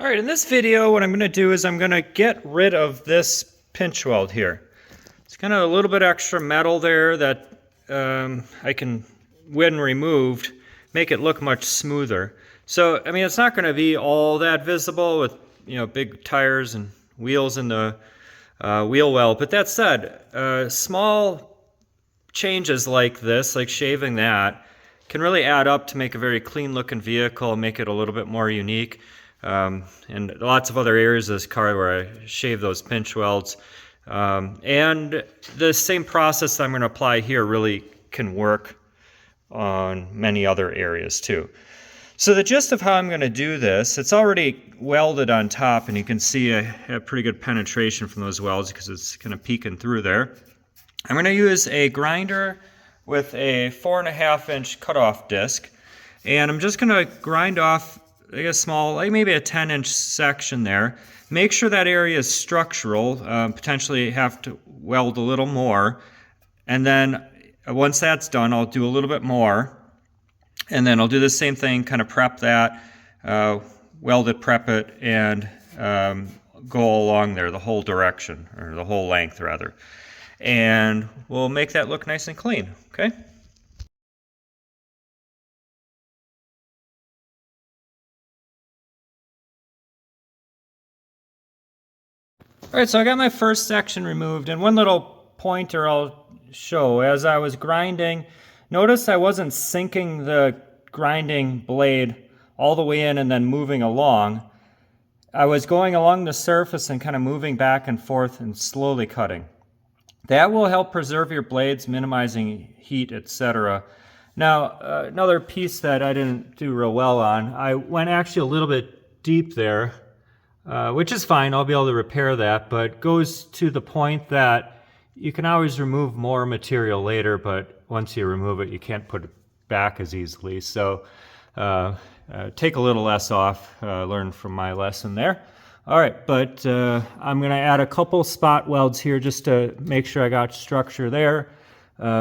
Alright, in this video what I'm going to do is I'm going to get rid of this pinch weld here. It's kind of a little bit extra metal there that I can, when removed, make it look much smoother. So, I mean, it's not going to be all that visible with, big tires and wheels in the wheel well. But that said, small changes like this, like shaving that, can really add up to make a very clean looking vehicle and make it a little bit more unique. And lots of other areas of this car where I shave those pinch welds. And the same process I'm going to apply here really can work on many other areas too. So the gist of how I'm going to do this, it's already welded on top, and you can see I have pretty good penetration from those welds because it's kind of peeking through there. I'm going to use a grinder with a 4.5 inch cutoff disc, and I'm just going to grind off a small, like maybe a 10-inch section there. Make sure that area is structural, potentially have to weld a little more, and then once that's done I'll do a little bit more, and then I'll do the same thing, kind of prep that, weld it, prep it, and go along there the whole direction, or the whole length rather, and we'll make that look nice and clean, okay? Alright, so I got my first section removed, and one little pointer I'll show. As I was grinding, notice I wasn't sinking the grinding blade all the way in and then moving along. I was going along the surface and kind of moving back and forth and slowly cutting. That will help preserve your blades, minimizing heat, etc. Now, another piece that I didn't do real well on, I went actually a little bit deep there, which is fine, I'll be able to repair that, but goes to the point that you can always remove more material later, but once you remove it, you can't put it back as easily. So take a little less off, learn from my lesson there. All right, but I'm going to add a couple spot welds here just to make sure I got structure there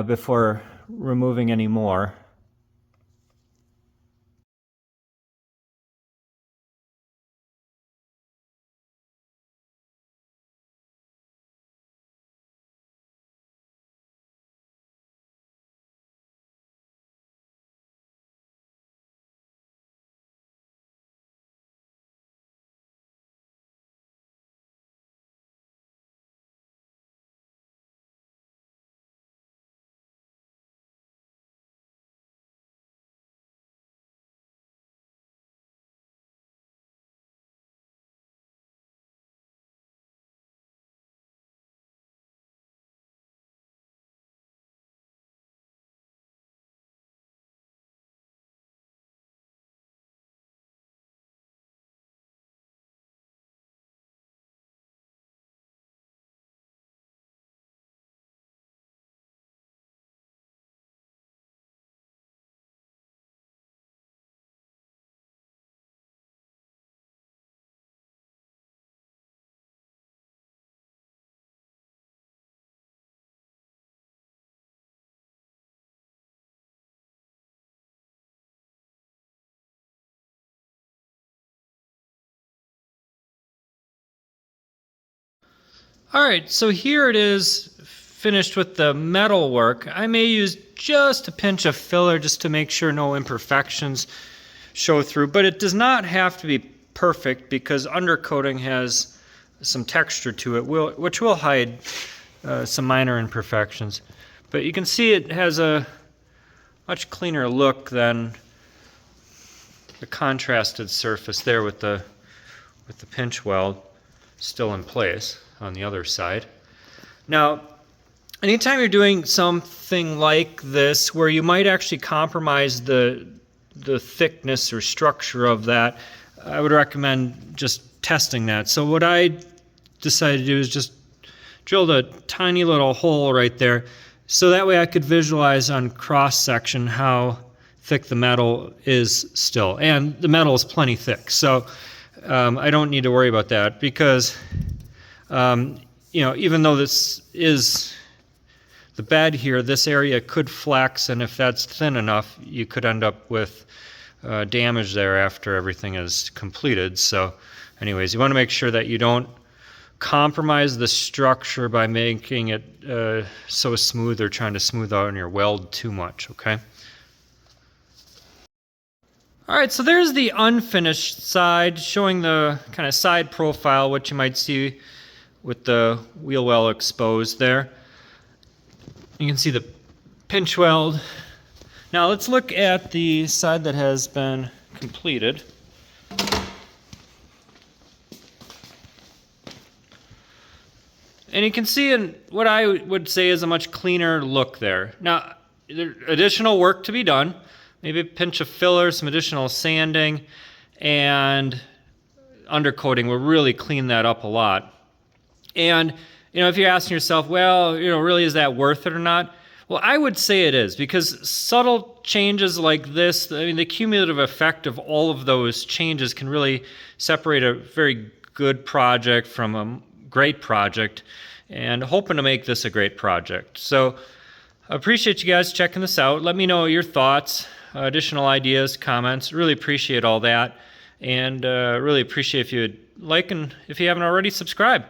before removing any more. Alright, so here it is finished with the metal work. I may use just a pinch of filler just to make sure no imperfections show through, but it does not have to be perfect because undercoating has some texture to it, which will hide some minor imperfections. But you can see it has a much cleaner look than the contrasted surface there with the pinch weld still in place on the other side. Now, anytime you're doing something like this where you might actually compromise the thickness or structure of that, I would recommend just testing that. So what I decided to do is just drilled a tiny little hole right there, so that way I could visualize on cross section how thick the metal is still. And the metal is plenty thick, so I don't need to worry about that because even though this is the bed here, this area could flex, and if that's thin enough, you could end up with damage there after everything is completed. So Anyways, you want to make sure that you don't compromise the structure by making it so smooth or trying to smooth out on your weld too much, okay? Alright, so there's the unfinished side, showing the kind of side profile, what you might see with the wheel well exposed there. You can see the pinch weld. Now let's look at the side that has been completed. And you can see in what I would say is a much cleaner look there. Now, there's additional work to be done. Maybe a pinch of filler, some additional sanding, and undercoating will really clean that up a lot. And, if you're asking yourself, well, really is that worth it or not? Well, I would say it is, because subtle changes like this, the cumulative effect of all of those changes can really separate a very good project from a great project, and hoping to make this a great project. So I appreciate you guys checking this out. Let me know your thoughts, additional ideas, comments. Really appreciate all that, and really appreciate if you would like, and if you haven't already, subscribe.